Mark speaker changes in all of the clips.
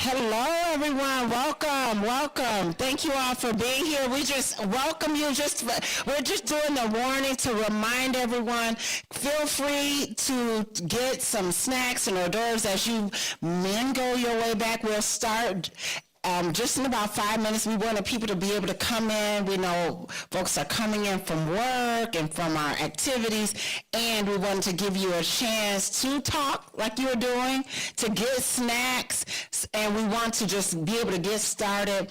Speaker 1: Hello, everyone. Welcome, welcome. Thank you all for being here. We just welcome you. We're just doing the warning to remind everyone. Feel free to get some snacks and hors d'oeuvres as you mingle your way back. We'll start just in about 5 minutes. We wanted people to be able to come in. We know folks are coming in from work and from our activities, and we wanted to give you a chance to talk like you were doing, to get snacks, and we want to just be able to get started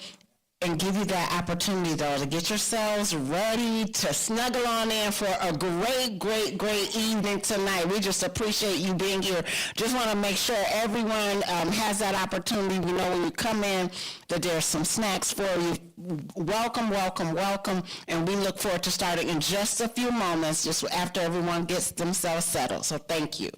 Speaker 1: and give you that opportunity, though, to get yourselves ready to snuggle on in for a great evening tonight. We just appreciate you being here. Just want to make sure everyone has that opportunity. We know when you come in that there's some snacks for you. Welcome, and we look forward to starting in just a few moments, just after everyone gets themselves settled. So thank you.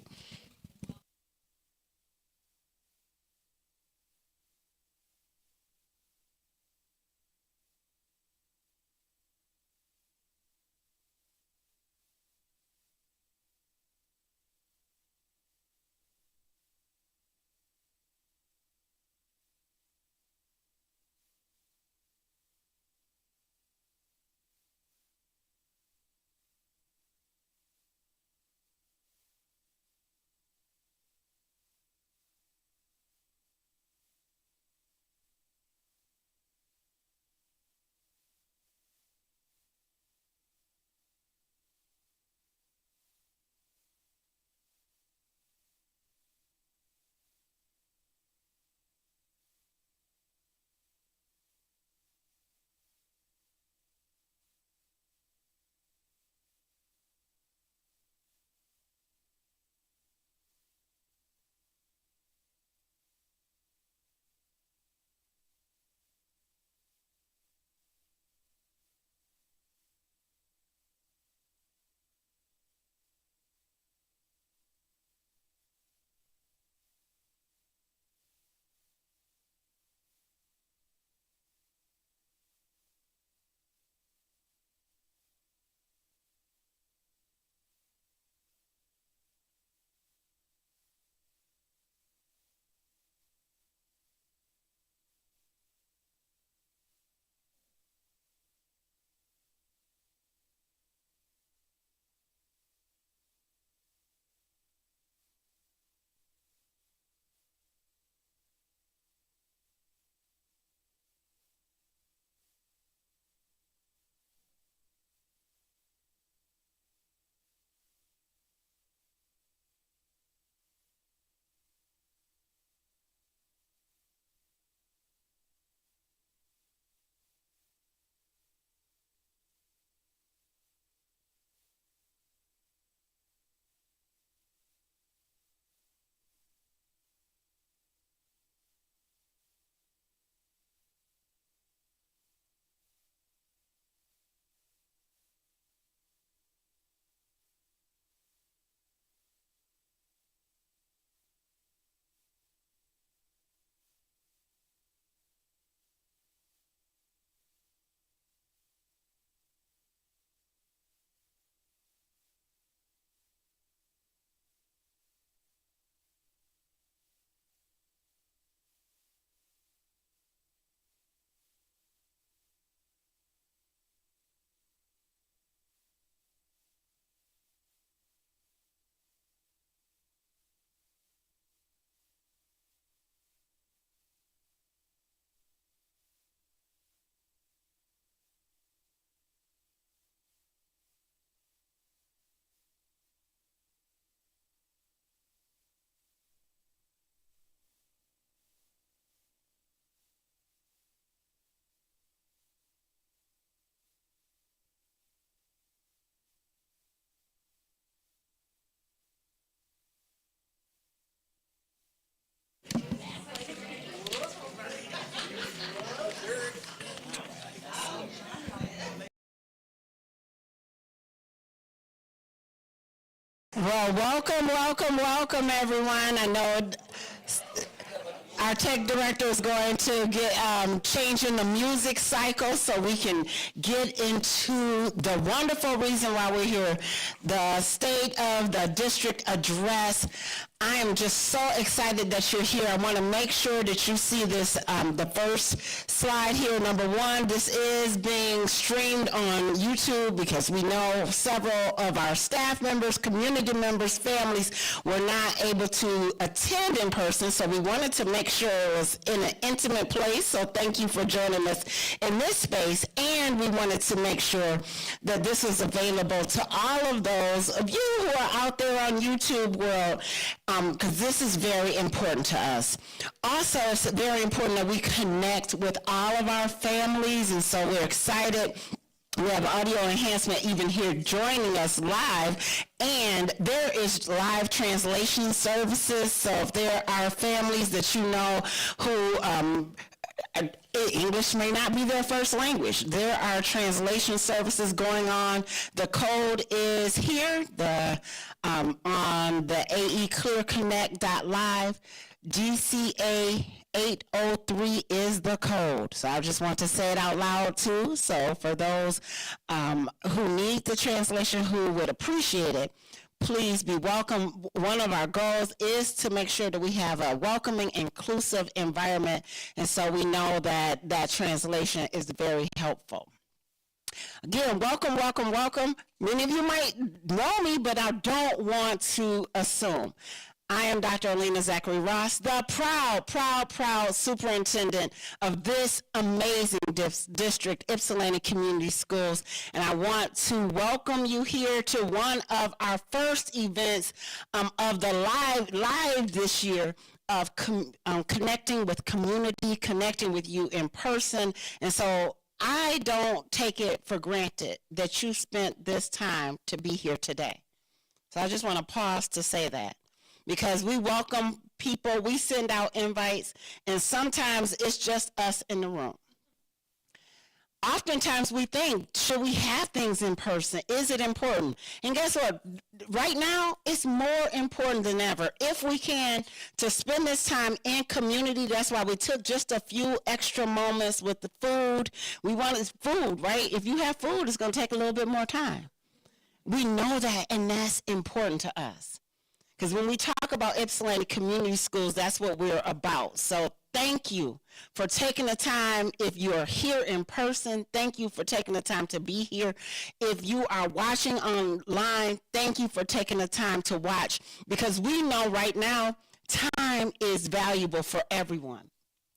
Speaker 1: Well, welcome, everyone. I know our tech director is going to get changing the music cycle so we can get into the wonderful reason why we're here, the State of the District Address. I am just so excited that you're here. I want to make sure that you see this, the first slide here. Number one, this is being streamed on YouTube because we know several of our staff members, community members, families were not able to attend in person, so we wanted to make sure it was in an intimate place, so thank you for joining us in this space, and we wanted to make sure that this is available to all of those of you who are out there on YouTube world, because this is very important to us. Also, it's very important that we connect with all of our families, and so we're excited. We have audio enhancement even here joining us live, and there is live translation services, so if there are families that you know who English may not be their first language, there are translation services going on. The code is here, on the aeclearconnect.live. GCA 803 is the code. So I just want to say it out loud too. So for those who need the translation, who would appreciate it, please be welcome. One of our goals is to make sure that we have a welcoming, inclusive environment, and so we know that that translation is very helpful. Again, welcome, welcome, welcome. Many of you might know me, but I don't want to assume. I am Dr. Alina Zachary Ross, the proud superintendent of this amazing district, Ypsilanti Community Schools, and I want to welcome you here to one of our first events of the live this year of connecting with community, connecting with you in person, and so I don't take it for granted that you spent this time to be here today. So I just want to pause to say that. Because we welcome people, we send out invites, and sometimes it's just us in the room. Oftentimes we think, should we have things in person? Is it important? And guess what? Right now, it's more important than ever. If we can, to spend this time in community, that's why we took just a few extra moments with the food. We wanted food, right? If you have food, it's going to take a little bit more time. We know that, and that's important to us. Because when we talk about Ypsilanti Community Schools, that's what we're about. So thank you for taking the time. If you're here in person, thank you for taking the time to be here. If you are watching online, thank you for taking the time to watch. Because we know right now, time is valuable for everyone.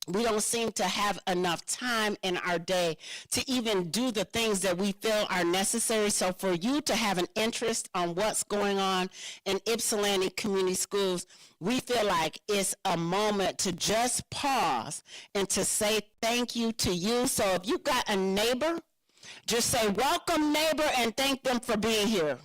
Speaker 1: We don't seem to have enough time in our day to even do the things that we feel are necessary. So for you to have an interest on what's going on in Ypsilanti Community Schools, we feel like it's a moment to just pause and to say thank you to you. So if you got a neighbor, just say, welcome neighbor, and thank them for being here.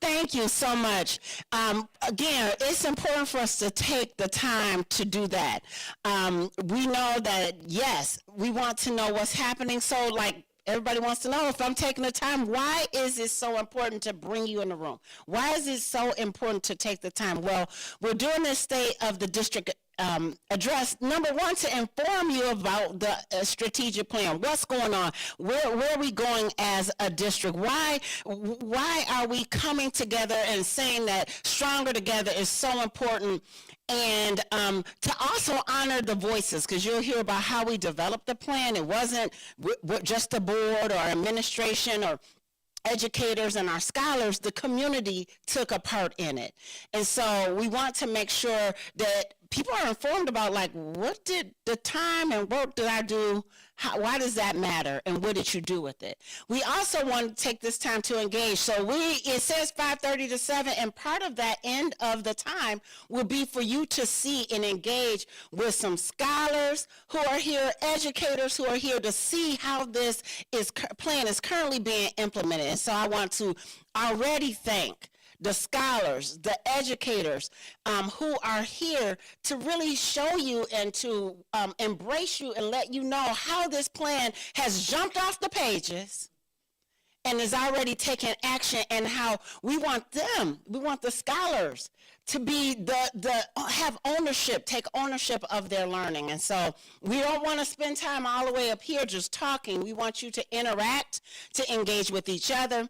Speaker 1: Thank you so much. Again, it's important for us to take the time to do that. We know that, yes, we want to know what's happening. So, like, everybody wants to know, if I'm taking the time, why is it so important to bring you in the room? Why is it so important to take the time? Well, we're doing this State of the District address, number one, to inform you about the strategic plan. What's going on? Where are we going as a district? Why are we coming together and saying that stronger together is so important? And to also honor the voices, because you'll hear about how we developed the plan. It wasn't just the board or administration or educators and our scholars. The community took a part in it. And so we want to make sure that people are informed about, like, what did the time and work did I do? Why does that matter? And what did you do with it? We also want to take this time to engage. So it says 5:30 to 7, and part of that end of the time will be for you to see and engage with some scholars who are here, educators who are here to see how this plan is currently being implemented. And so I want to already thank the scholars, the educators who are here to really show you and to embrace you and let you know how this plan has jumped off the pages and is already taking action, and how we want the scholars to be have ownership, take ownership of their learning. And so we don't want to spend time all the way up here just talking. We want you to interact, to engage with each other,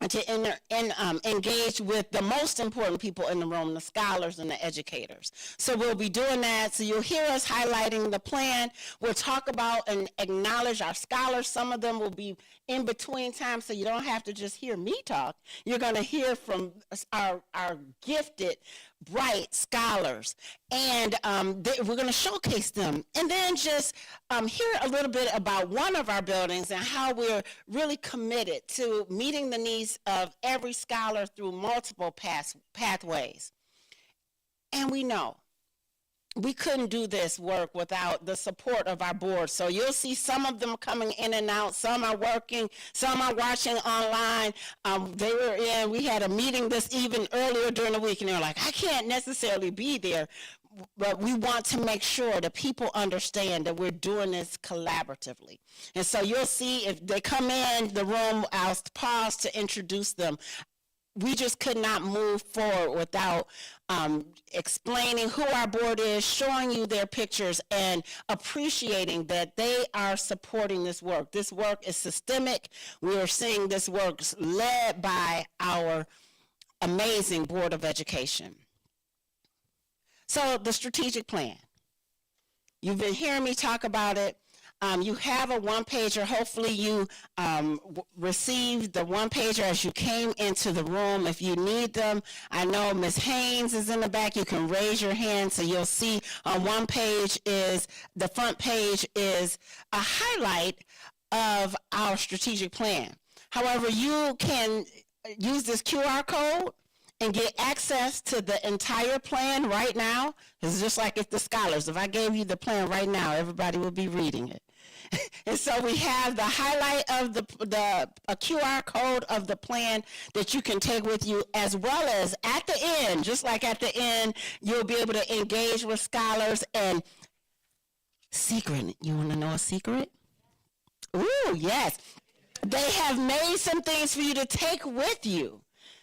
Speaker 1: and to engage with the most important people in the room, the scholars and the educators. So we'll be doing that. So you'll hear us highlighting the plan. We'll talk about and acknowledge our scholars. Some of them will be in between time, so you don't have to just hear me talk. You're going to hear from our gifted, bright scholars, and we're going to showcase them, and then just hear a little bit about one of our buildings and how we're really committed to meeting the needs of every scholar through multiple pathways. And we know we couldn't do this work without the support of our board. So you'll see some of them coming in and out. Some are working, some are watching online. We had a meeting this even earlier during the week, and they're like, I can't necessarily be there. But we want to make sure that people understand that we're doing this collaboratively. And so you'll see if they come in the room, I'll pause to introduce them. We just could not move forward without explaining who our board is, showing you their pictures, and appreciating that they are supporting this work. This work is systemic. We are seeing this work led by our amazing Board of Education. So the strategic plan. You've been hearing me talk about it. You have a one-pager. Hopefully you received the one-pager as you came into the room. If you need them, I know Ms. Haynes is in the back. You can raise your hand, so you'll see on one page is, the front page is a highlight of our strategic plan. However, you can use this QR code and get access to the entire plan right now. It's just like if the scholars, if I gave you the plan right now, everybody would be reading it. And so we have the highlight of a QR code of the plan that you can take with you, as well as at the end, just like at the end, you'll be able to engage with scholars. And secret, you want to know a secret? Ooh, yes. They have made some things for you to take with you.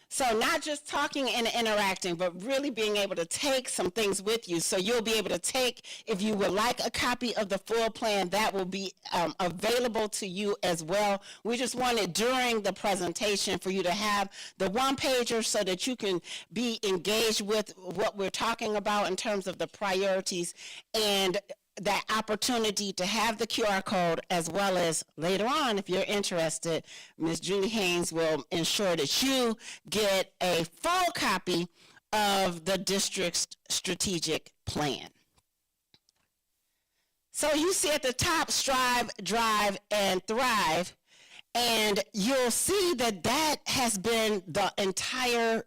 Speaker 1: So not just talking and interacting, but really being able to take some things with you. So you'll be able to take, if you would like a copy of the full plan, that will be available to you as well. We just wanted during the presentation for you to have the one-pager so that you can be engaged with what we're talking about in terms of the priorities, and that opportunity to have the QR code, as well as later on, if you're interested, Ms. Julie Haynes will ensure that you get a full copy of the district's strategic plan. So you see at the top, strive, drive, and thrive, and you'll see that that has been the entire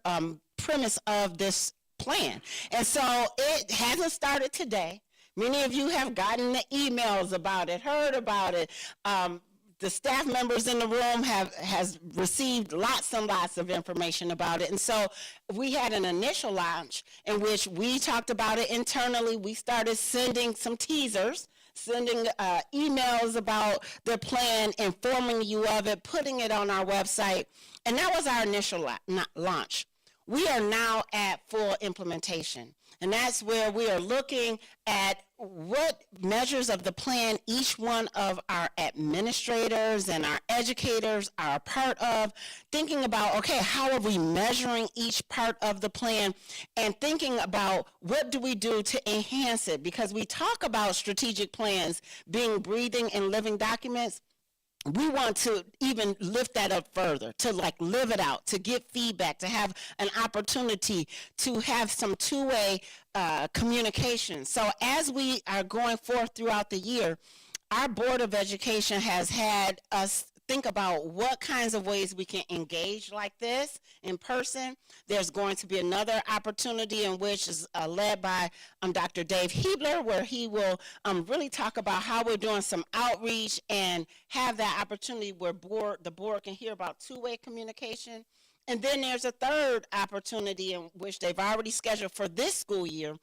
Speaker 1: premise of this plan. And so it hasn't started today. Many of you have gotten the emails about it, heard about it. The staff members in the room has received lots and lots of information about it. And so we had an initial launch in which we talked about it internally. We started sending some teasers, sending emails about the plan, informing you of it, putting it on our website. And that was our initial launch. We are now at full implementation. And that's where we are looking at what measures of the plan each one of our administrators and our educators are a part of, thinking about, okay, how are we measuring each part of the plan, and thinking about what do we do to enhance it, because we talk about strategic plans being breathing and living documents. We want to even lift that up further, to like live it out, to get feedback, to have an opportunity to have some two-way communication. So as we are going forth throughout the year, our Board of Education has had us think about what kinds of ways we can engage like this in person. There's going to be another opportunity in which is led by Dr. Dave Hebler, where he will really talk about how we're doing some outreach and have that opportunity where the board can hear about two-way communication. And then there's a third opportunity in which they've already scheduled for this school year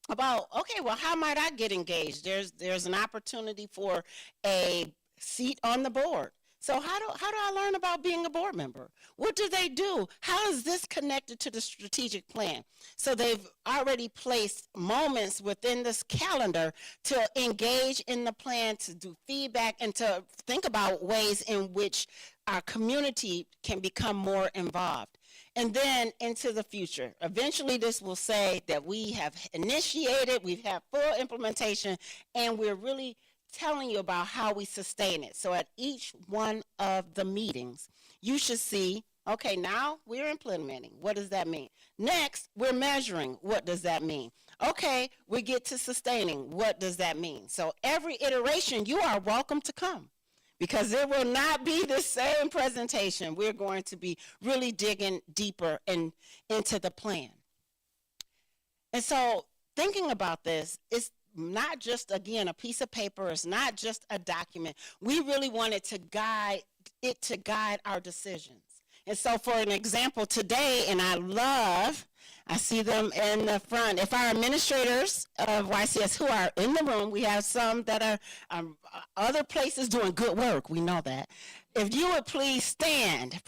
Speaker 1: about, okay, well, how might I get engaged? There's an opportunity for a seat on the board
Speaker 2: So how do I learn about being a board member? What do they do? How is this connected to the strategic plan? So they've already placed moments within this calendar to engage in the plan, to do feedback, and to think about ways in which our community can become more involved. And then into the future. Eventually this will say that we have initiated, we've had full implementation, and we're really telling you about how we sustain it. So at each one of the meetings, you should see, okay, now we're implementing. What does that mean? Next, we're measuring. What does that mean? Okay, we get to sustaining. What does that mean? So every iteration, you are welcome to come, because it will not be the same presentation. We're going to be really digging deeper into the plan. And so thinking about this, it's not just, again, a piece of paper. It's not just a document. We really wanted to guide our decisions. And so for an example today, and I see them in the front. If our administrators of YCS who are in the room, we have some that are other places doing good work. We know that. If you would please stand,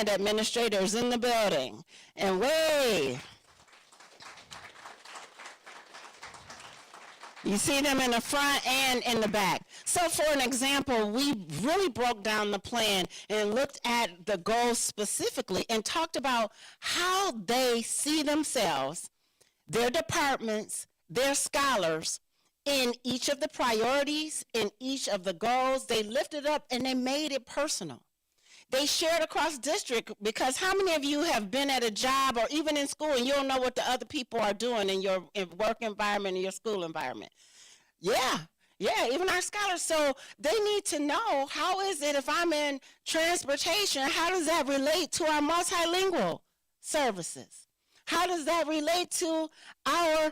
Speaker 2: administrators in the building, and wave. You see them in the front and in the back. So for an example, we really broke down the plan and looked at the goals specifically and talked about how they see themselves, their departments, their scholars, in each of the priorities, in each of the goals. They lifted up and they made it personal. They shared across district, because how many of you have been at a job or even in school and you don't know what the other people are doing in your work environment, in your school environment? Yeah, even our scholars. So they need to know, how is it if I'm in transportation, how does that relate to our multilingual services? How does that relate to our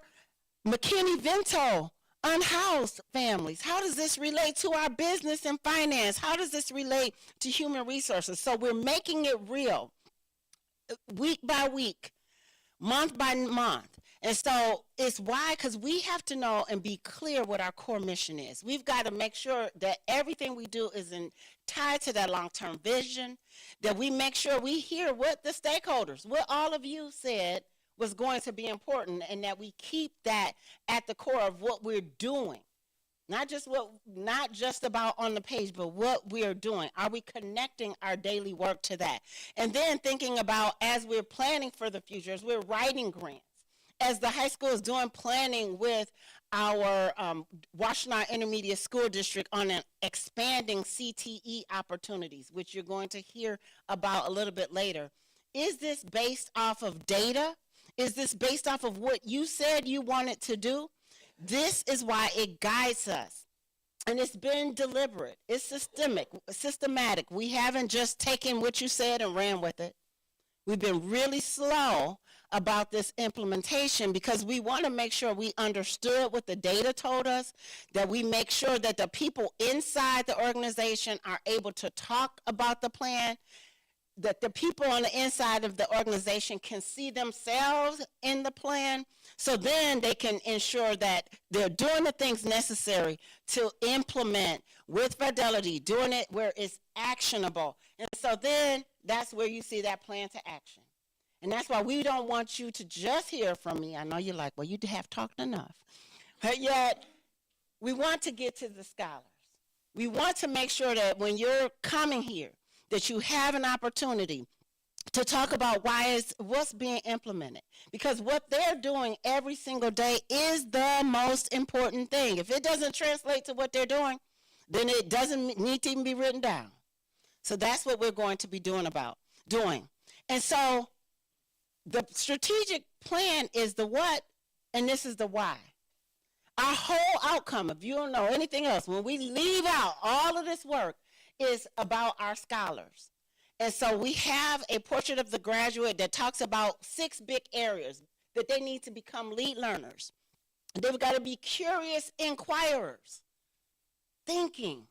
Speaker 2: McKinney-Vento unhoused families? How does this relate to our business and finance? How does this relate to human resources? So we're making it real, week by week, month by month. And so it's why, because we have to know and be clear what our core mission is. We've got to make sure that everything we do is tied to that long-term vision, that we make sure we hear what the stakeholders, what all of you said was going to be important, and that we keep that at the core of what we're doing. Not just about on the page, but what we are doing. Are we connecting our daily work to that? And then thinking about, as we're planning for the future, as we're writing grants, as the high school is doing planning with our Washtenaw Intermediate School District on an expanding CTE opportunities, which you're going to hear about a little bit later. Is this based off of data? Is this based off of what you said you wanted to do? This is why it guides us. And it's been deliberate. It's systematic. We haven't just taken what you said and ran with it. We've been really slow about this implementation, because we want to make sure we understood what the data told us, that we make sure that the people inside the organization are able to talk about the plan, that the people on the inside of the organization can see themselves in the plan, so then they can ensure that they're doing the things necessary to implement with fidelity, doing it where it's actionable. And so then that's where you see that plan to action. And that's why we don't want you to just hear from me. I know you're like, well, you have talked enough. But yet, we want to get to the scholars. We want to make sure that when you're coming here, that you have an opportunity to talk about what's being implemented. Because what they're doing every single day is the most important thing. If it doesn't translate to what they're doing, then it doesn't need to even be written down. So that's what we're going to be doing. And so the strategic plan is the what, and this is the why. Our whole outcome, if you don't know anything else, when we leave out all of this work, is about our scholars. And so we have a portrait of the graduate that talks about 6 big areas that they need to become lead learners. They've got to be curious inquirers, thinking,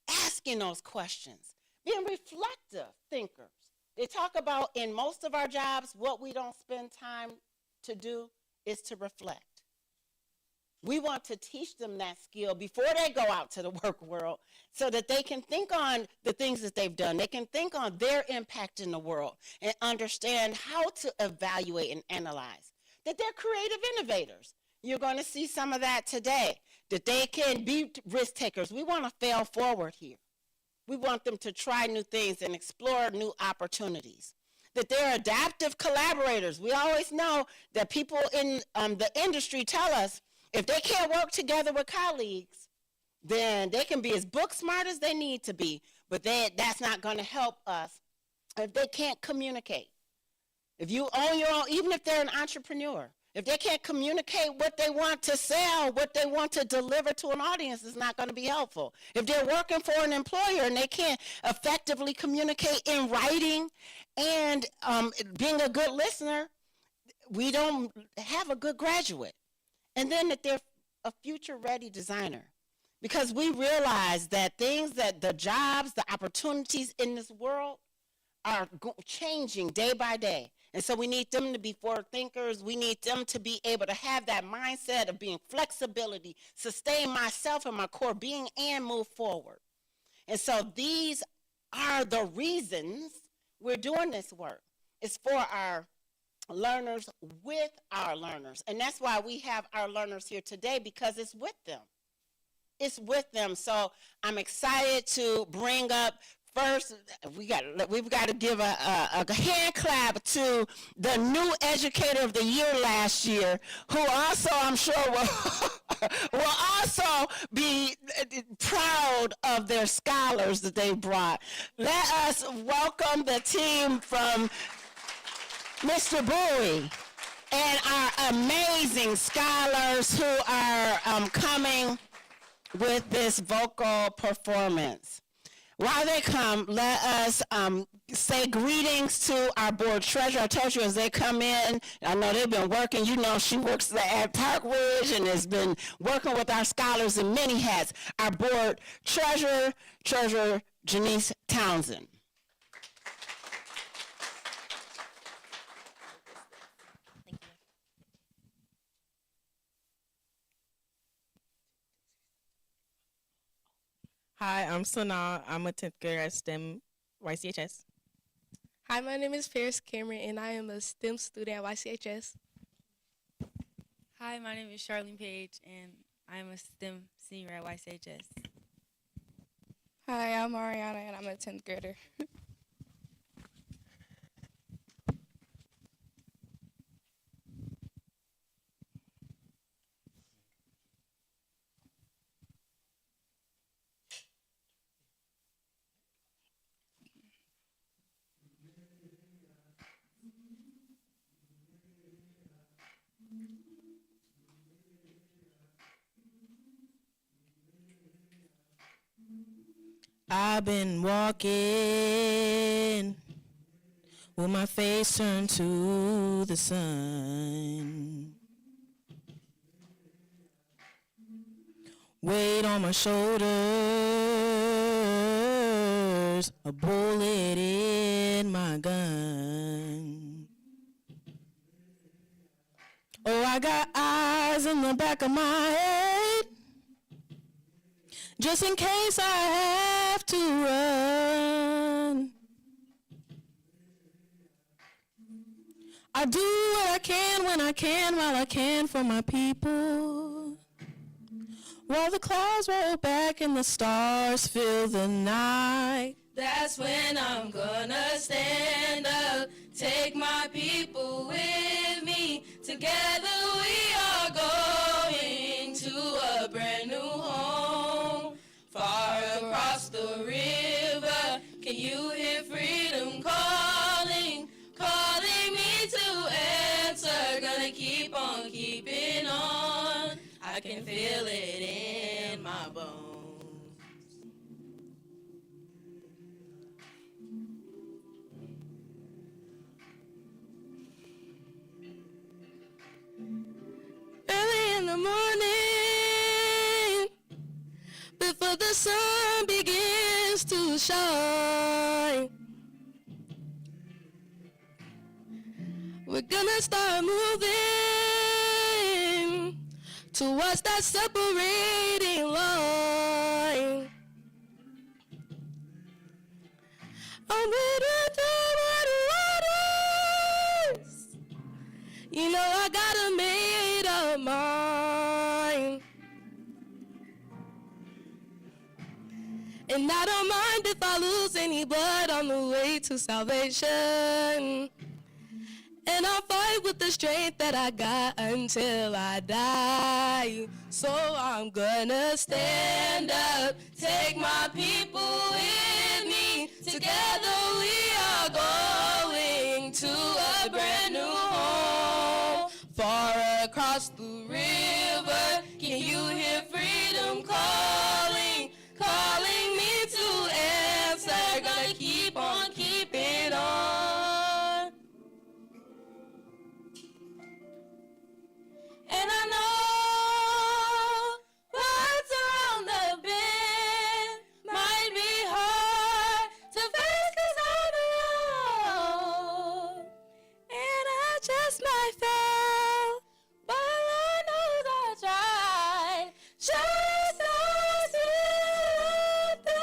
Speaker 2: asking those questions, being reflective thinkers. They talk about, in most of our jobs, what we don't spend time to do is to reflect. We want to teach them that skill before they go out to the work world so that they can think on the things that they've done. They can think on their impact in the world and understand how to evaluate and analyze, that they're creative innovators. You're going to see some of that today, that they can be risk takers. We want to fail forward here. We want them to try new things and explore new opportunities, that they're adaptive collaborators. We always know that people in the industry tell us if they can't work together with colleagues, then they can be as book smart as they need to be, but that's not going to help us if they can't communicate. If you own your own, even if they're an entrepreneur, if they can't communicate what they want to sell, what they want to deliver to an audience, it's not going to be helpful. If they're working for an employer and they can't effectively communicate in writing and being a good listener, we don't have a good graduate. And then that they're a future-ready designer. Because we realize that the jobs, the opportunities in this world are changing day by day. And so we need them to be forward thinkers. We need them to be able to have that mindset of being flexibility, sustain myself and my core being, and move forward. And so these are the reasons we're doing this work. It's for our learners, with our learners. And that's why we have our learners here today, because it's with them. It's with them. So I'm excited to bring up first, we've got to give a hand clap to the new Educator of the Year last year, who also, I'm sure, will also be proud of their scholars that they brought. Let us welcome the team from Mr. Bowie and our amazing scholars who are coming with this vocal performance. While they come, let us say greetings to our board treasurer. I told you as they come in, I know they've been working. You know she works at Park Ridge and has been working with our scholars in many hats. Our board treasurer, Janice Townsend.
Speaker 3: Hi, I'm Sana. I'm a 10th grader at STEM YCHS.
Speaker 4: Hi, my name is Paris Cameron, and I am a STEM student at YCHS.
Speaker 5: Hi, my name is Charlene Page, and I'm a STEM senior at YCHS.
Speaker 4: Hi, I'm Ariana, and I'm a 10th grader.
Speaker 3: I've been walking with my face turned to the sun. Weight on my shoulders, a bullet in my gun. Oh, I got eyes in the back of my head, just in case I have to run. I do what I can when I can, while I can for my people. While the clouds roll back and the stars fill the night,
Speaker 6: that's when I'm gonna stand up, take my people with me. Together we are going to a brand new home, far across the river. Can you hear freedom calling, calling me to answer? Gonna keep on keeping on, I can feel it in my bones.
Speaker 4: Early in the morning, before the sun begins to shine, we're gonna start moving to what's that separating line. I'm better than what it is. You know I got a made up mind. And I don't mind if I lose any blood on the way to salvation. And I'll fight with the strength that I got until I die. So I'm gonna stand up, take my people with me. Together we are going to a brand new home. Far across the river, can you hear freedom calling? Calling me to answer, gonna keep on keeping on. And I know what's around the bend might be hard to face 'cause I'm alone. And I just might fail, but I know I tried. Shining stars in the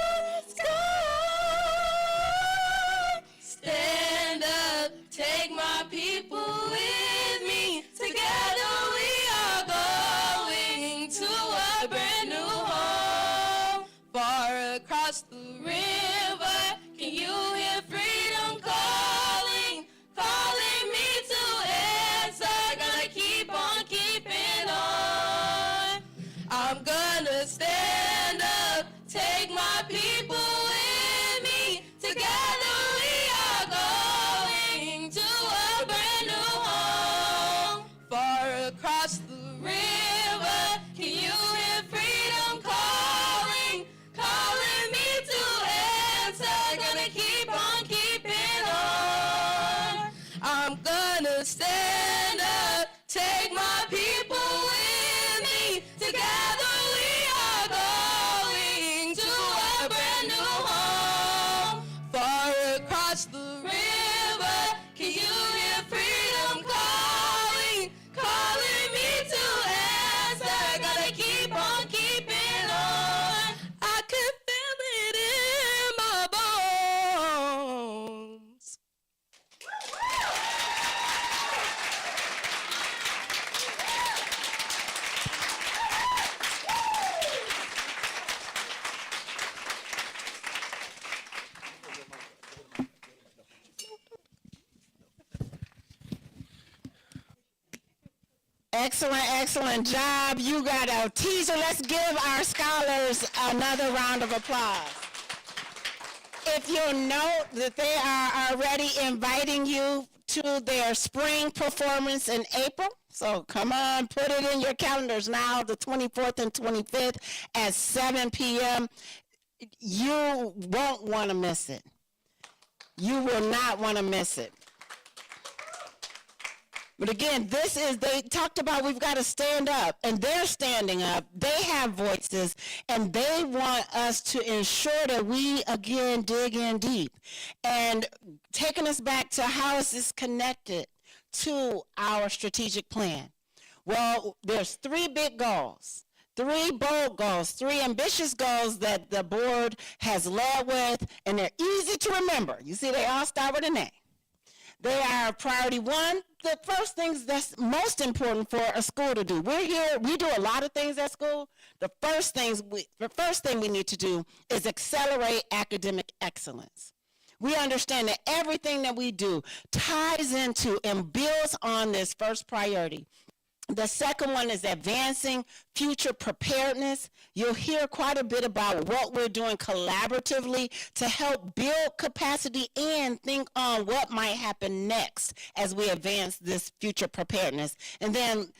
Speaker 4: sky. Stand up, take my people with me. Together we are going to a brand new home. Far across the river, can you hear freedom calling? Calling me to answer, gonna keep on keeping on. I'm gonna stand up, take my people with me. Together we are going to a brand new home. Far across the river, can you hear freedom calling? Calling me to answer, gonna keep on keeping on. I'm gonna stand up, take my people with me. Together we are going to a brand new home. Far across the river, can you hear freedom calling? Calling me to answer, gonna keep on keeping on. I can feel it in my bones.
Speaker 1: Excellent, excellent job. You got a teaser. Let's give our scholars another round of applause. If you'll note that they are already inviting you to their spring performance in April. So come on, put it in your calendars now, the 24th and 25th at 7 p.m. You won't want to miss it. You will not want to miss it. But again, they talked about we've got to stand up, and they're standing up. They have voices, and they want us to ensure that we, again, dig in deep. And taking us back to how is this connected to our strategic plan? Well, there's 3 big goals, 3 bold goals, 3 ambitious goals that the board has led with, and they're easy to remember. You see, they all start with an A. They are priority 1, the first things that's most important for a school to do. We're here, we do a lot of things at school. The first thing we need to do is accelerate academic excellence. We understand that everything that we do ties into and builds on this first priority. The second one is advancing future preparedness. You'll hear quite a bit about what we're doing collaboratively to help build capacity and think on what might happen next as we advance this future preparedness. And then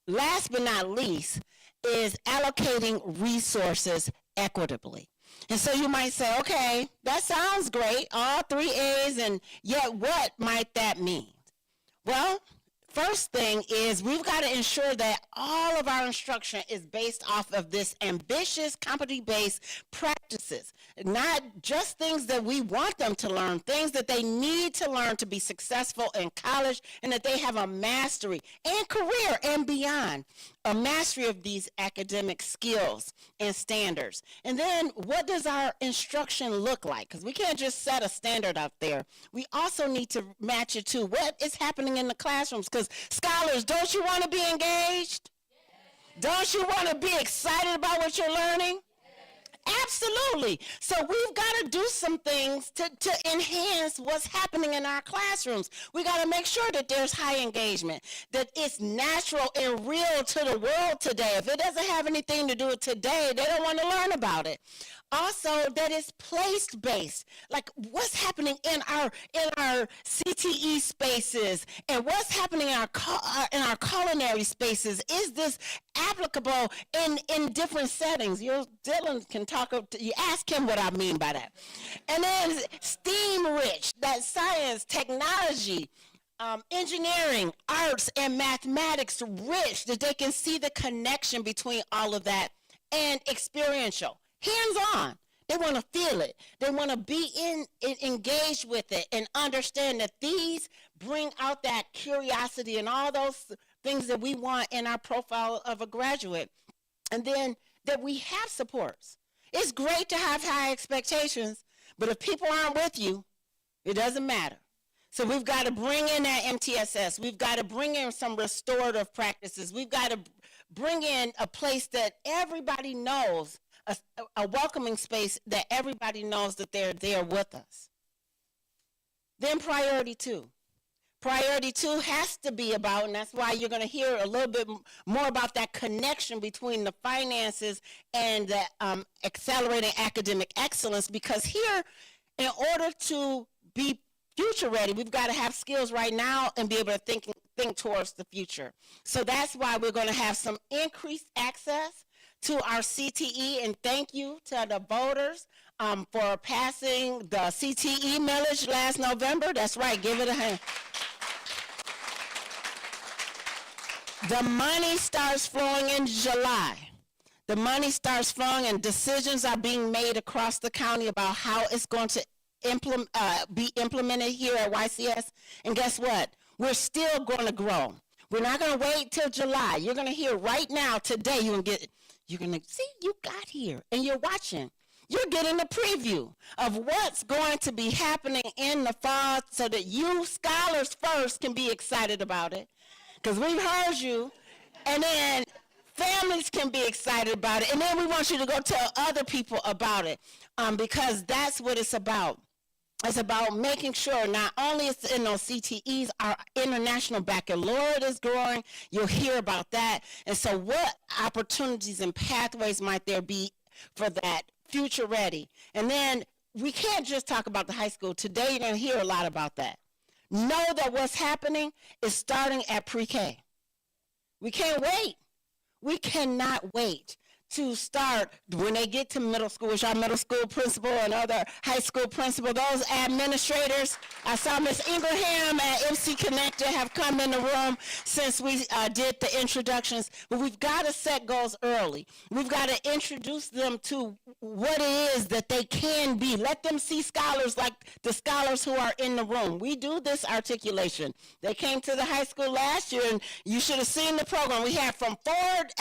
Speaker 1: last but not least is allocating resources equitably. And so you might say, okay, that sounds great, all 3 A's, and yet what might that mean? Well, first thing is we've got to ensure that all of our instruction is based off of this ambitious competency-based practices, not just things that we want them to learn, things that they need to learn to be successful in college and that they have a mastery and career and beyond.
Speaker 2: a mastery of these academic skills and standards. And then what does our instruction look like? Because we can't just set a standard out there. We also need to match it to what is happening in the classrooms. Because scholars, don't you want to be engaged? Don't you want to be excited about what you're learning? Absolutely. So we've got to do some things to enhance what's happening in our classrooms. We got to make sure that there's high engagement, that it's natural and real to the world today. If it doesn't have anything to do with today, they don't want to learn about it. Also, that it's place-based, like what's happening in our CTE spaces and what's happening in our culinary spaces. Is this applicable in different settings? Dylan can talk. You ask him what I mean by that. And then STEAM-rich, that science, technology, engineering, arts, and mathematics rich, that they can see the connection between all of that, and experiential. Hands-on. They want to feel it. They want to be engaged with it and understand that these bring out that curiosity and all those things that we want in our profile of a graduate. And then that we have supports. It's great to have high expectations, but if people aren't with you, it doesn't matter. So we've got to bring in that MTSS. We've got to bring in some restorative practices. We've got to bring in a place that everybody knows, a welcoming space that everybody knows that they're there with us. Then priority two. Priority two has to be about, and that's why you're going to hear a little bit more about that connection between the finances and the accelerating academic excellence, because here, in order to be future ready, we've got to have skills right now and be able to think towards the future. So that's why we're going to have some increased access to our CTE, and thank you to the voters for passing the CTE millage last November. That's right, give it a hand. The money starts flowing in July. The money starts flowing and decisions are being made across the county about how it's going to be implemented here at YCS. And guess what? We're still going to grow. We're not going to wait till July. You're going to hear right now, today, you're going to see, you got here and you're watching. You're getting a preview of what's going to be happening in the fall so that you scholars first can be excited about it. Because we've heard you, and then families can be excited about it, and then we want you to go tell other people about it, because that's what it's about. It's about making sure not only it's in those CTEs, our international baccalaureate is growing. You'll hear about that. And so what opportunities and pathways might there be for that future ready? And then we can't just talk about the high school. Today you're going to hear a lot about that. Know that what's happening is starting at pre-K. We can't wait. We cannot wait to start when they get to middle school, which our middle school principal and other high school principal, those administrators. I saw Ms. Ingraham at MC Connector have come in the room since we did the introductions. But we've got to set goals early. We've got to introduce them to what it is that they can be. Let them see scholars like the scholars who are in the room. We do this articulation. They came to the high school last year, and you should have seen the program. We had from forward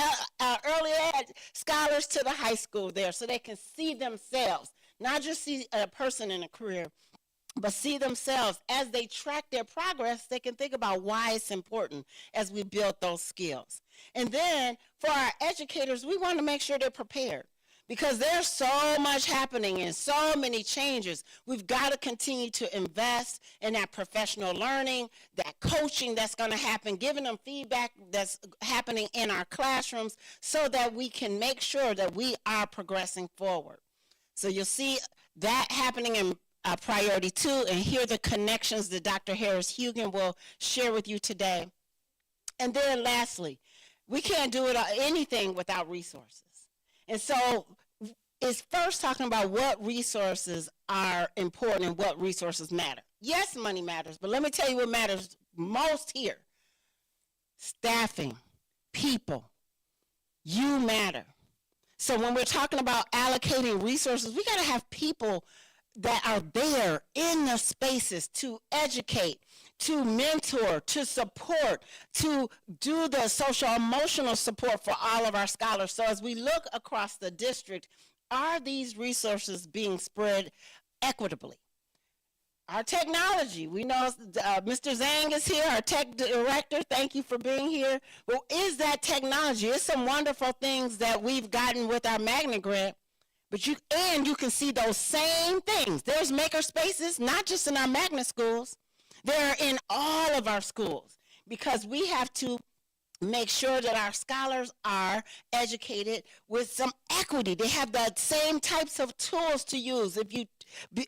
Speaker 2: early ed scholars to the high school there, so they can see themselves, not just see a person in a career, but see themselves as they track their progress. They can think about why it's important as we build those skills. And then for our educators, we want to make sure they're prepared, because there's so much happening and so many changes. We've got to continue to invest in that professional learning, that coaching that's going to happen, giving them feedback that's happening in our classrooms so that we can make sure that we are progressing forward. So you'll see that happening in priority 2, and hear the connections that Dr. Harris-Hugen will share with you today. And then lastly, we can't do anything without resources. And so it's first talking about what resources are important and what resources matter. Yes, money matters, but let me tell you what matters most here. Staffing, people, you matter. So when we're talking about allocating resources, we got to have people that are there in the spaces to educate, to mentor, to support, to do the social emotional support for all of our scholars. So as we look across the district, are these resources being spread equitably? Our technology, we know Mr. Zhang is here, our tech director. Thank you for being here. Well, is that technology? It's some wonderful things that we've gotten with our Magna Grant, but you can see those same things. There's maker spaces, not just in our magnet schools. They're in all of our schools, because we have to make sure that our scholars are educated with some equity. They have the same types of tools to use if you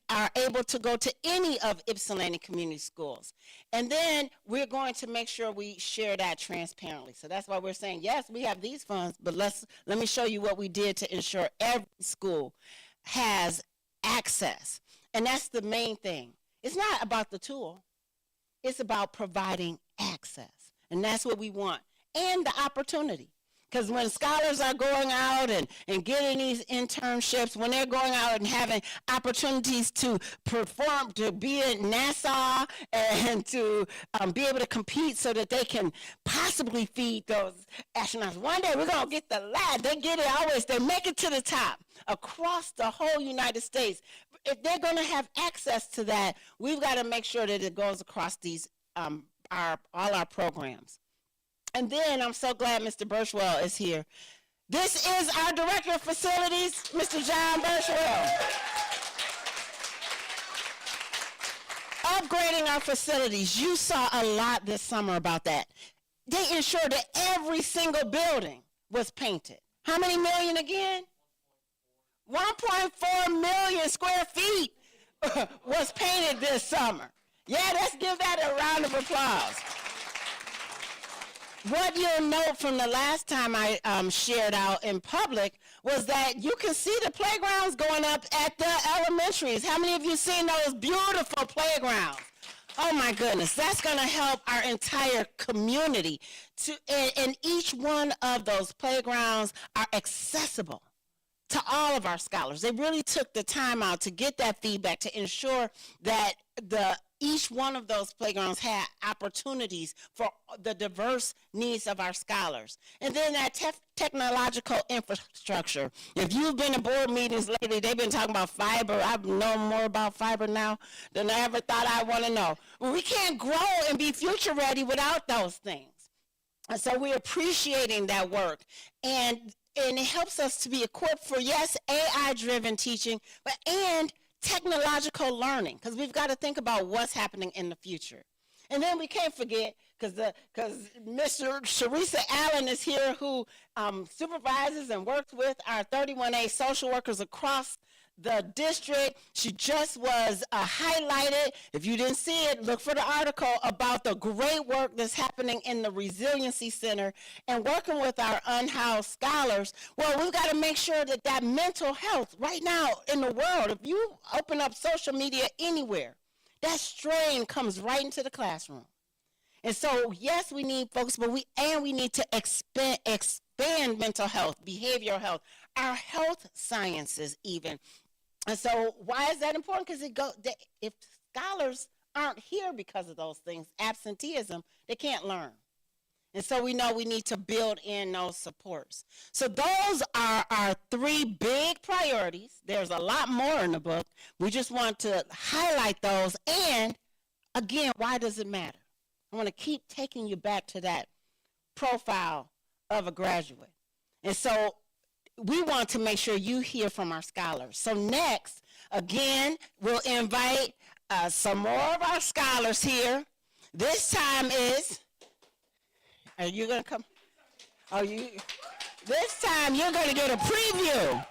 Speaker 2: are able to go to any of Ypsilanti community schools. And then we're going to make sure we share that transparently. So that's why we're saying, yes, we have these funds, but let me show you what we did to ensure every school has access. And that's the main thing. It's not about the tool. It's about providing access. And that's what we want. And the opportunity. Because when scholars are going out and getting these internships, when they're going out and having opportunities to perform, to be in Nassau and to be able to compete so that they can possibly feed those astronauts. One day we're going to get the lab. They get it always. They make it to the top across the whole United States. If they're going to have access to that, we've got to make sure that it goes across these all our programs. And then I'm so glad Mr. Birchwell is here. This is our Director of Facilities, Mr. John Birchwell. Upgrading our facilities. You saw a lot this summer about that. They ensured that every single building was painted. How many million again? 1.4 million square feet was painted this summer. Yeah, let's give that a round of applause. What you'll note from the last time I shared out in public was that you can see the playgrounds going up at the elementaries. How many of you seen those beautiful playgrounds? Oh my goodness, that's going to help our entire community. And each one of those playgrounds are accessible to all of our scholars. They really took the time out to get that feedback to ensure that each one of those playgrounds had opportunities for the diverse needs of our scholars. And then that technological infrastructure. If you've been in board meetings lately, they've been talking about fiber. I know more about fiber now than I ever thought I want to know. Well, we can't grow and be future ready without those things. And so we're appreciating that work. And it helps us to be equipped for, yes, AI-driven teaching, and technological learning, because we've got to think about what's happening in the future. And then we can't forget, because Mr. Sharisa Allen is here, who supervises and works with our 31A social workers across the district. She just was highlighted. If you didn't see it, look for the article about the great work that's happening in the Resiliency Center and working with our unhoused scholars. Well, we've got to make sure that mental health right now in the world, if you open up social media anywhere, that strain comes right into the classroom. And so, yes, we need folks, but we need to expand mental health, behavioral health, our health sciences even. And so why is that important? Because if scholars aren't here because of those things, absenteeism, they can't learn. And so we know we need to build in those supports. So those are our three big priorities. There's a lot more in the book. We just want to highlight those. And again, why does it matter? I want to keep taking you back to that profile of a graduate. And so we want to make sure you hear from our scholars. So next, again, we'll invite some more of our scholars here. This time are you going to come? This time you're going to get a preview.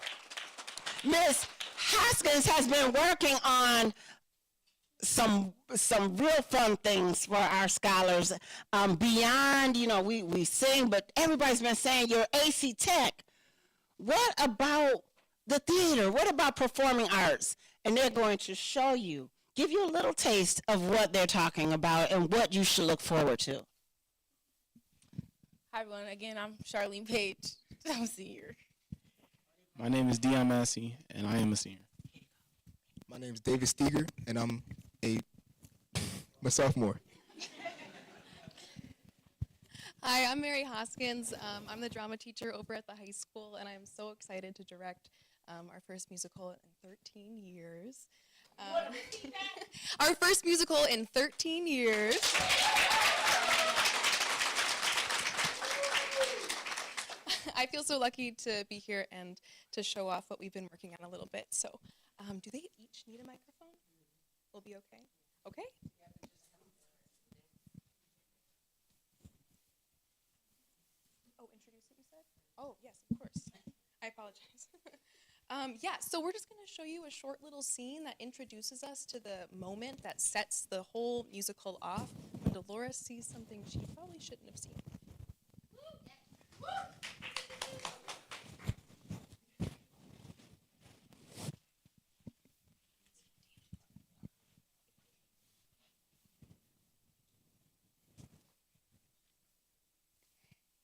Speaker 2: Ms. Hoskins has been working on some real fun things for our scholars. Beyond, we sing, but everybody's been saying you're AC Tech. What about the theater? What about performing arts? And they're going to show you, give you a little taste of what they're talking about and what you should look forward to.
Speaker 5: Hi, everyone. Again, I'm Charlene Page. I'm a senior.
Speaker 7: My name is Dion Massey, and I am a senior.
Speaker 8: My name is David Steger, and I'm a sophomore. Hi, I'm Mary Hoskins. I'm the drama teacher over at the high school, and I'm so excited to direct our first musical in 13 years. Our first musical in 13 years. I feel so lucky to be here and to show off what we've been working on a little bit. So, do they each need a microphone? We'll be okay? Okay? Oh, introduce it, you said? Oh, yes, of course. I apologize. Yeah, so we're just going to show you a short little scene that introduces us to the moment that sets the whole musical off when Dolores sees something she probably shouldn't have seen.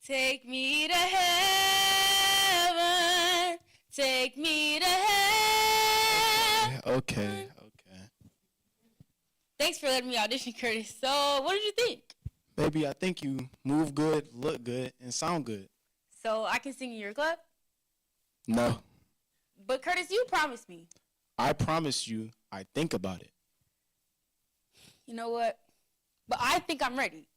Speaker 5: Take me to heaven. Take me to heaven.
Speaker 7: Okay.
Speaker 5: Thanks for letting me audition, Curtis. So, what did you think?
Speaker 7: Baby, I think you move good, look good, and sound good.
Speaker 5: So, I can sing in your club?
Speaker 7: No,
Speaker 5: But, Curtis, you promised me.
Speaker 7: I promise you, I think about it.
Speaker 5: You know what? But I think I'm ready.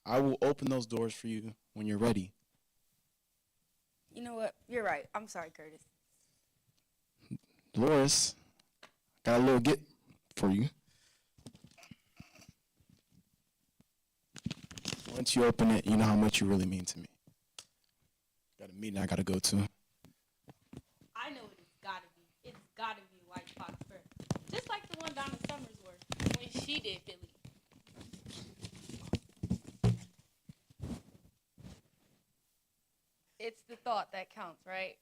Speaker 7: I will open those doors for you when you're ready.
Speaker 5: You know what? You're right. I'm sorry, Curtis.
Speaker 7: Dolores, got a little gift for you. Once you open it, you know how much you really mean to me. Got a meeting I gotta go to.
Speaker 5: I know what it's gotta be. It's gotta be White Fox fur. Just like the one Donna Summers wore when she did Philly. It's the thought that counts, right?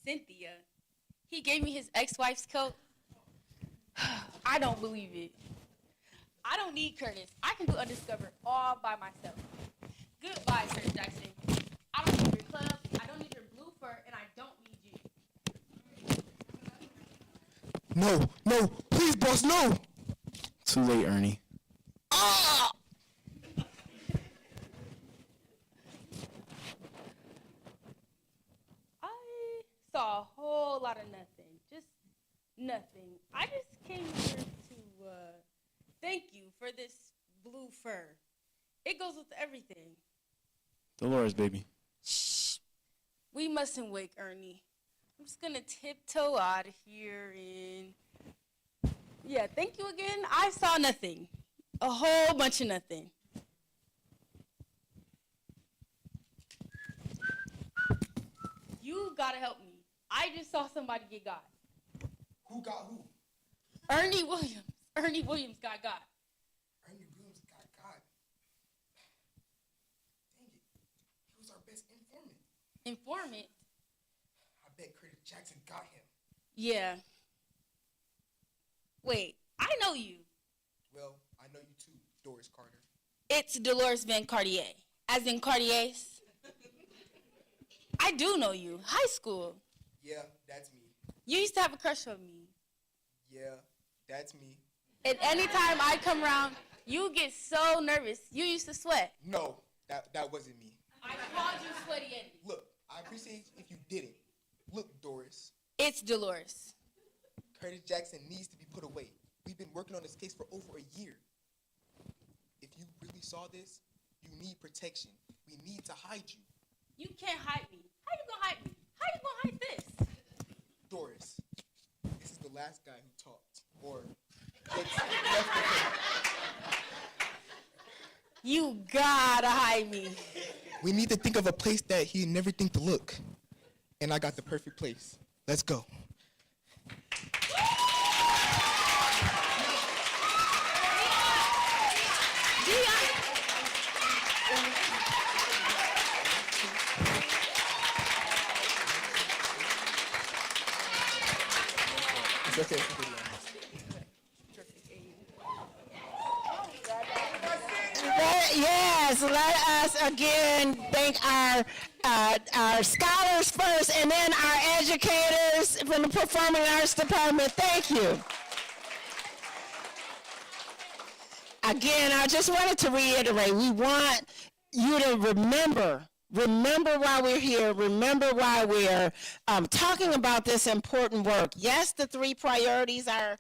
Speaker 5: Cynthia, he gave me his ex-wife's coat. I don't believe it. I don't need Curtis. I can do Undiscovered all by myself. Goodbye, Curtis Jackson. I don't need your club, I don't need your blue fur, and I don't need you.
Speaker 7: No, please, boss, no. Too late, Ernie.
Speaker 5: I saw a whole lot of nothing. Just nothing. I just came here to thank you for this blue fur. It goes with everything.
Speaker 7: Dolores, baby.
Speaker 5: Shh. We mustn't wake Ernie. I'm just gonna tiptoe out of here and yeah, thank you again. I saw nothing. A whole bunch of nothing. You gotta help me. I just saw somebody get got.
Speaker 9: Who got who?
Speaker 5: Ernie Williams. Ernie Williams got got.
Speaker 9: Ernie Williams got caught. Dang it. He was our best informant.
Speaker 5: Informant?
Speaker 9: I bet Curtis Jackson got him.
Speaker 5: Yeah. Wait, I know you.
Speaker 9: Well, I know you too, Doris Carter.
Speaker 5: It's Dolores Van Cartier, as in Cartiers. I do know you. High school.
Speaker 9: Yeah, that's me.
Speaker 5: You used to have a crush on me.
Speaker 9: Yeah, that's me.
Speaker 5: And anytime I come around, you get so nervous. You used to sweat.
Speaker 9: No, that wasn't me.
Speaker 5: I called you Sweaty Eddie.
Speaker 9: Look, I appreciate if you didn't. Look, Doris.
Speaker 5: It's Dolores.
Speaker 9: Curtis Jackson needs to be put away. We've been working on this case for over a year. If you really saw this, you need protection. We need to hide you.
Speaker 5: You can't hide me. How you gonna hide me? How you gonna hide this?
Speaker 9: Doris, this is the last guy who talked. Or what's left of him.
Speaker 5: You gotta hide me.
Speaker 9: We need to think of a place that he'd never think to look. And I got the perfect place. Let's go. It's okay. It's okay.
Speaker 1: Yes, let us again thank our scholars first and then our educators from the Performing Arts Department. Thank you. again, I just wanted to reiterate, we want you to remember why we're here, remember why we're talking about this important work. Yes, the 3 priorities are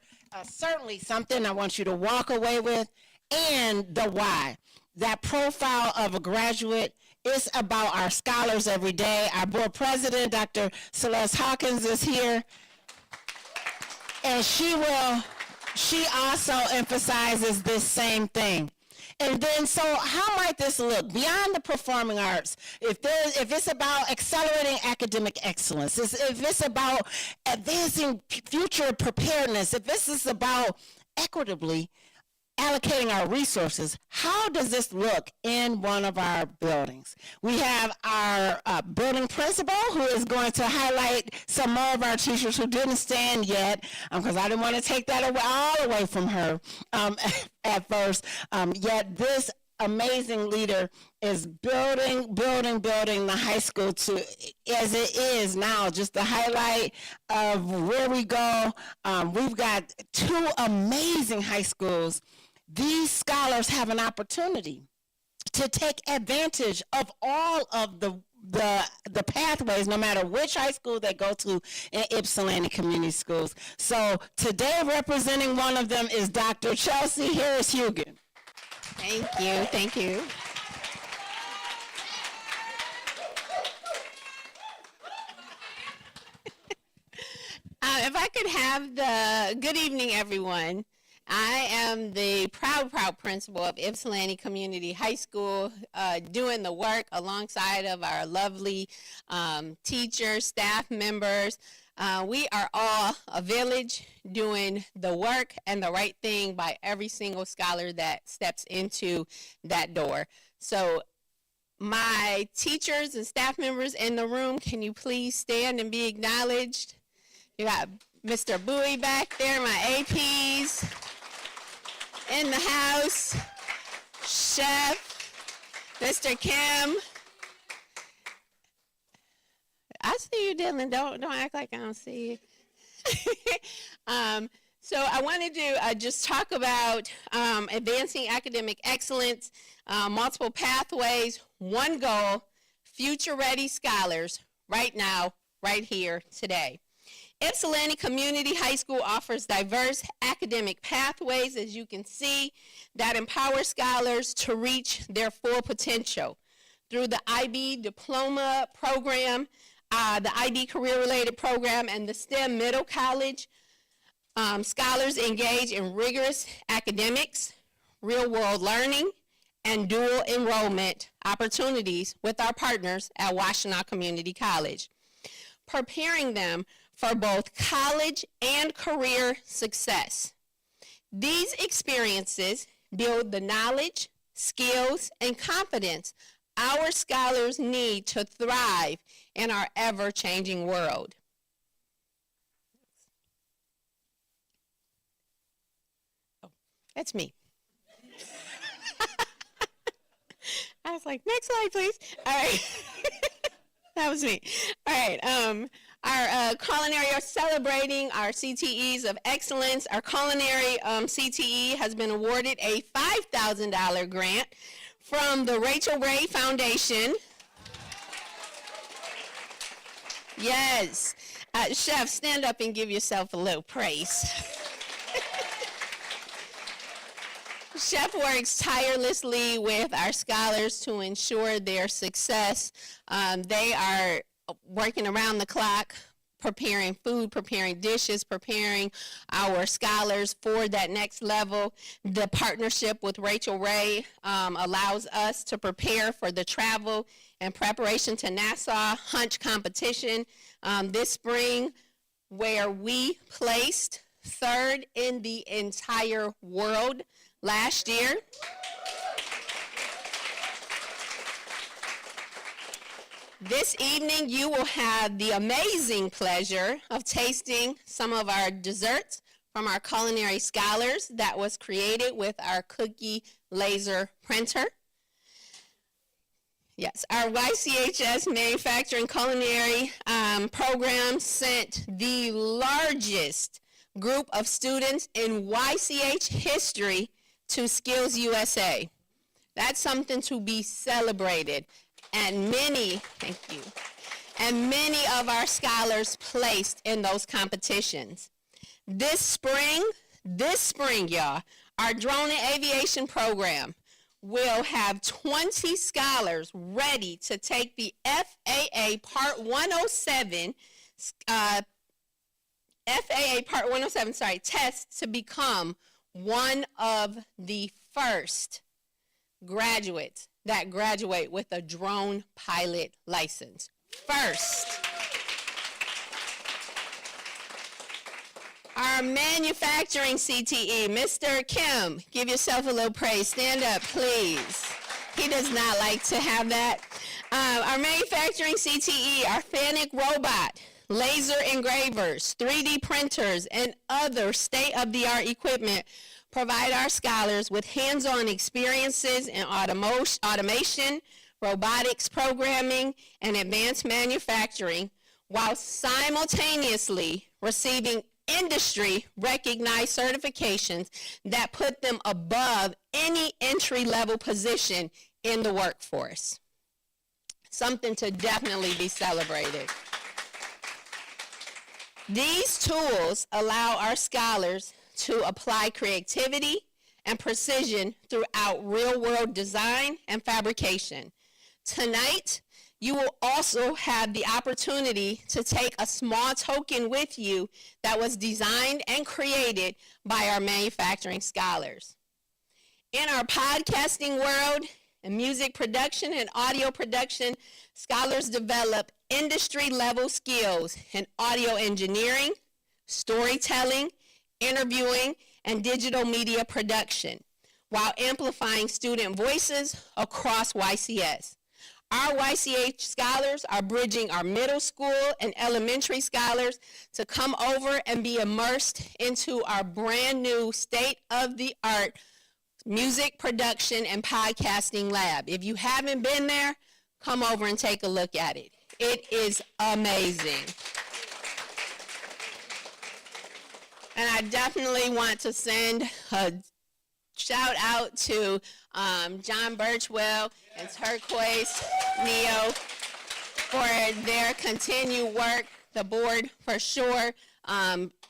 Speaker 1: certainly something I want you to walk away with, and the why. That profile of a graduate is about our scholars every day. Our board president, Dr. Celeste Hawkins, is here, and she also emphasizes this same thing. And then, so how might this look beyond the performing arts? If it's about accelerating academic excellence, if it's about advancing future preparedness, if this is about equitably allocating our resources, how does this look in one of our buildings? We have our building principal who is going to highlight some more of our teachers who didn't stand yet, because I didn't want to take that all away from her at first. Yet this amazing leader is building the high school to as it is now, just the highlight of where we go. We've got 2 amazing high schools. These scholars have an opportunity to take advantage of all of the pathways, no matter which high school they go to in Ypsilanti Community Schools. So today, representing one of them is Dr. Chelsea Harris-Hugan.
Speaker 2: Thank you. If I could have the good evening, everyone. I am the proud principal of Ypsilanti Community High School, doing the work alongside of our lovely teachers, staff members. We are all a village doing the work and the right thing by every single scholar that steps into that door. So my teachers and staff members in the room, can you please stand and be acknowledged? You got Mr. Bowie back there, my APs in the house, Chef, Mr. Kim. I see you, Dylan. Don't act like I don't see you. So I wanted to just talk about advancing academic excellence, multiple pathways, one goal, future-ready scholars, right now, right here, today. Ypsilanti Community High School offers diverse academic pathways, as you can see, that empower scholars to reach their full potential. Through the IB diploma program, the IB career-related program, and the STEM middle college, scholars engage in rigorous academics, real-world learning, and dual enrollment opportunities with our partners at Washtenaw Community College, preparing them for both college and career success. These experiences build the knowledge, skills, and confidence our scholars need to thrive in our ever-changing world. Oh, that's me. I was like, next slide, please. All right. That was me. All right. Our culinary are celebrating our CTEs of excellence. Our culinary CTE has been awarded a $5,000 grant from the Rachel Ray Foundation. Yes. Chef, stand up and give yourself a little praise. Chef works tirelessly with our scholars to ensure their success. They are working around the clock, preparing food, preparing dishes, preparing our scholars for that next level. The partnership with Rachel Ray allows us to prepare for the travel and preparation to Nassau Hunch competition this spring, where we placed 3rd in the entire world last year. This evening, you will have the amazing pleasure of tasting some of our desserts from our culinary scholars that was created with our cookie laser printer. Yes, our YCHS Manufacturing Culinary program sent the largest group of students in YCH history to Skills USA. That's something to be celebrated. And thank you, and many of our scholars placed in those competitions. This spring, y'all, our drone and aviation program will have 20 scholars ready to take the FAA Part 107, test to become one of the first graduates that graduate with a drone pilot license. First. Our manufacturing CTE, Mr. Kim, give yourself a little praise. Stand up, please. He does not like to have that. Our manufacturing CTE, our Fanic robot, laser engravers, 3D printers, and other state-of-the-art equipment provide our scholars with hands-on experiences in automation, robotics programming, and advanced manufacturing, while simultaneously receiving industry-recognized certifications that put them above any entry-level position in the workforce. Something to definitely be celebrated. These tools allow our scholars to apply creativity and precision throughout real-world design and fabrication. Tonight, you will also have the opportunity to take a small token with you that was designed and created by our manufacturing scholars. In our podcasting world, in music production and audio production, scholars develop industry-level skills in audio engineering, storytelling, interviewing, and digital media production, while amplifying student voices across YCS. Our YCH scholars are bridging our middle school and elementary scholars to come over and be immersed into our brand new state-of-the-art music production and podcasting lab. If you haven't been there, come over and take a look at it. It is amazing. And I definitely want to send a shout out to John Birchwell and Turquoise Neo for their continued work, the board for sure,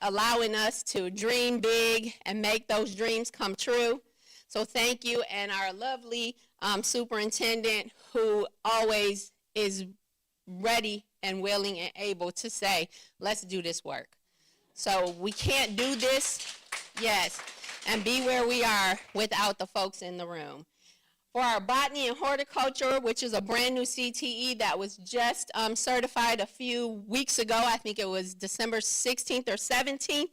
Speaker 2: allowing us to dream big and make those dreams come true. So thank you, and our lovely superintendent who always is ready and willing and able to say, let's do this work. So we can't do this, yes, and be where we are without the folks in the room. For our botany and horticulture, which is a brand new CTE that was just certified a few weeks ago, I think it was December 16th or 17th,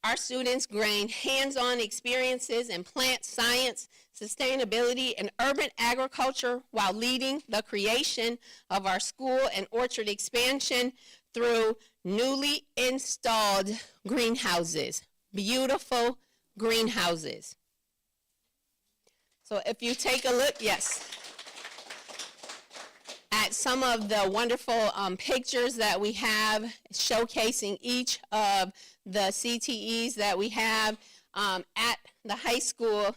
Speaker 2: our students gained hands-on experiences in plant science, sustainability, and urban agriculture while leading the creation of our school and orchard expansion through newly installed greenhouses, beautiful greenhouses. So if you take a look, yes, at some of the wonderful pictures that we have showcasing each of the CTEs that we have at the high school.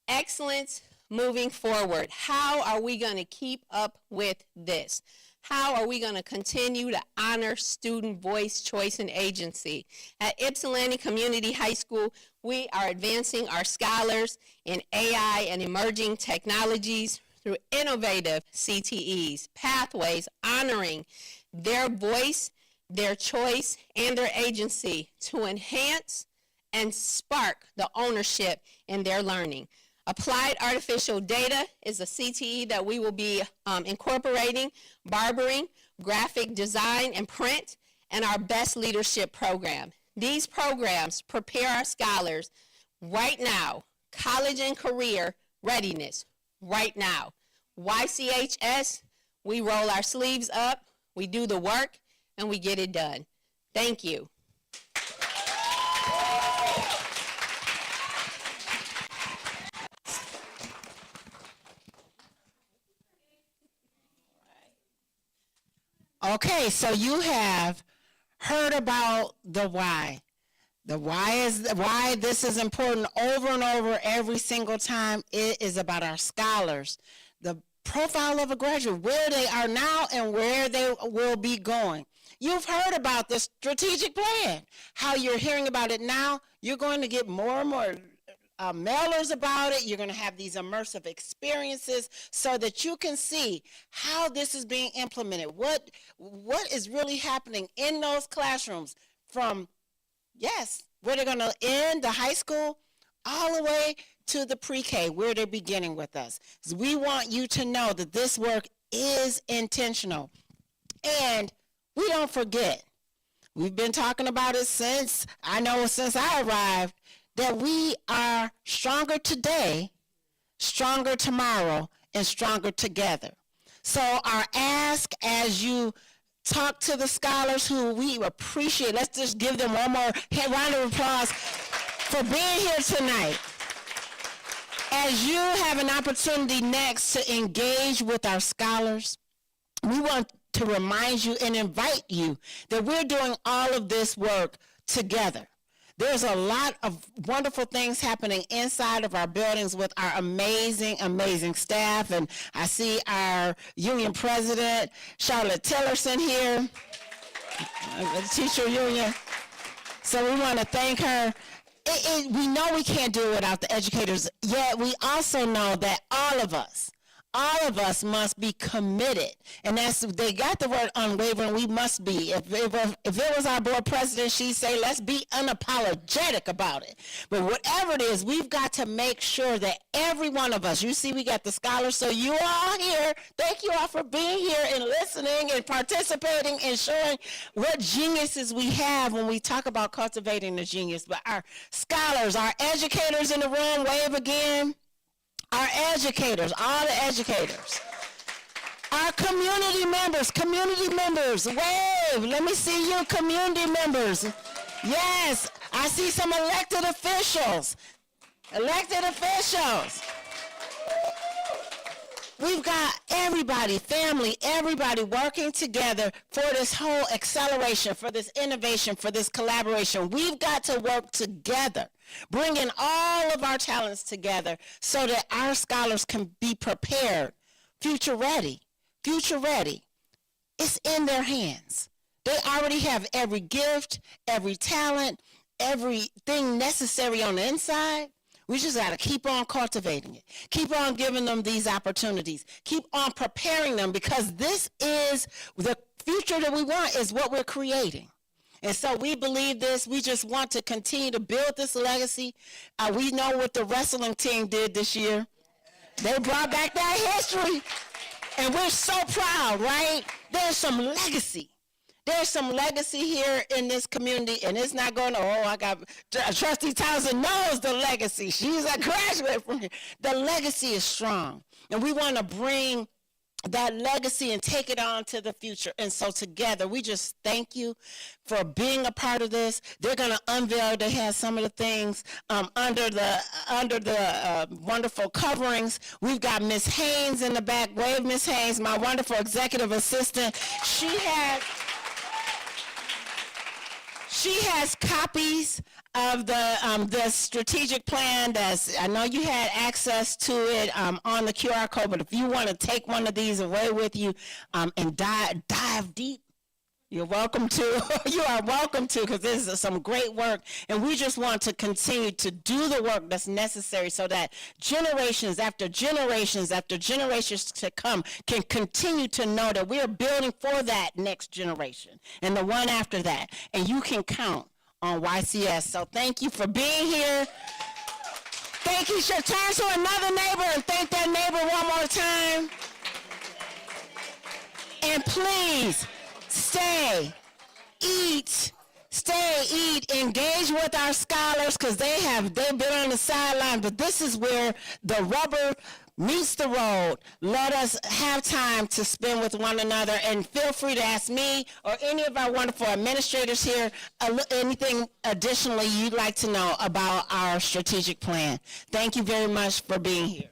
Speaker 2: Excellence moving forward. How are we going to keep up with this? How are we going to continue to honor student voice, choice, and agency? At Ypsilanti Community High School, we are advancing our scholars in AI and emerging technologies through innovative CTEs, pathways, honoring their voice, their choice, and their agency to enhance and spark the ownership in their learning. Applied artificial data is a CTE that we will be incorporating, barbering, graphic design and print, and our best leadership program. These programs prepare our scholars right now, college and career readiness right now. YCHS, we roll our sleeves up, we do the work, and we get it done. Thank you.
Speaker 1: Okay, so you have heard about the why.
Speaker 2: Why this is important over and over every single time. It is about our scholars, the profile of a graduate, where they are now and where they will be going. You've heard about the strategic plan, how you're hearing about it now. You're going to get more and more mailers about it. You're going to have these immersive experiences so that you can see how this is being implemented, what is really happening in those classrooms from, yes, where they're going to end the high school all the way to the pre-K, where they're beginning with us. So we want you to know that this work is intentional. And we don't forget, we've been talking about it since I arrived, that we are stronger today, stronger tomorrow, and stronger together. So our ask as you talk to the scholars who we appreciate, let's just give them one more round of applause for being here tonight. As you have an opportunity next to engage with our scholars, we want to remind you and invite you that we're doing all of this work together. There's a lot of wonderful things happening inside of our buildings with our amazing, amazing staff. And I see our union president, Charlotte Tillerson here, the teacher union. So we want to thank her. We know we can't do it without the educators, yet we also know that all of us must be committed. And they got the word unwavering, we must be. If it was our board president, she'd say, let's be unapologetic about it. But whatever it is, we've got to make sure that every one of us, you see we got the scholars, so you all here, thank you all for being here and listening and participating and showing what geniuses we have when we talk about cultivating the genius. But our scholars, our educators in the room, wave again. Our educators, all the educators. Our community members, wave. Let me see you, community members. Yes, I see some elected officials. We've got everybody, family, everybody working together for this whole acceleration, for this innovation, for this collaboration. We've got to work together, bringing all of our talents together so that our scholars can be prepared, future ready. It's in their hands. They already have every gift, every talent, everything necessary on the inside. We just got to keep on cultivating it. Keep on giving them these opportunities. Keep on preparing them, because this is the future that we want, is what we're creating. And so we believe this. We just want to continue to build this legacy. We know what the wrestling team did this year. They brought back that history. And we're so proud, right? There's some legacy. There's some legacy here in this community, and it's not going to, Trustee Townsend knows the legacy. She's a graduate from here. The legacy is strong, and we want to bring that legacy and take it on to the future. And so together, we just thank you for being a part of this. They're going to unveil, they have some of the things under the wonderful coverings. We've got Miss Haynes in the back. Wave, Miss Haynes, my wonderful executive assistant. She has copies of the strategic plan. I know you had access to it on the QR code, but if you want to take one of these away with you and dive deep, you're welcome to. You are welcome to, because this is some great work, and we just want to continue to do the work that's necessary so that generations after generations after generations to come can continue to know that we are building for that next generation and the one after that, and you can count on YCS. So thank you for being here. Thank you. Turn to another neighbor and thank that neighbor one more time. And please, stay, eat, engage with our scholars, because they've been on the sideline, but this is where the rubber meets the road. Let us have time to spend with one another, and feel free to ask me or any of our wonderful administrators here anything additionally you'd like to know about our strategic plan. Thank you very much for being here.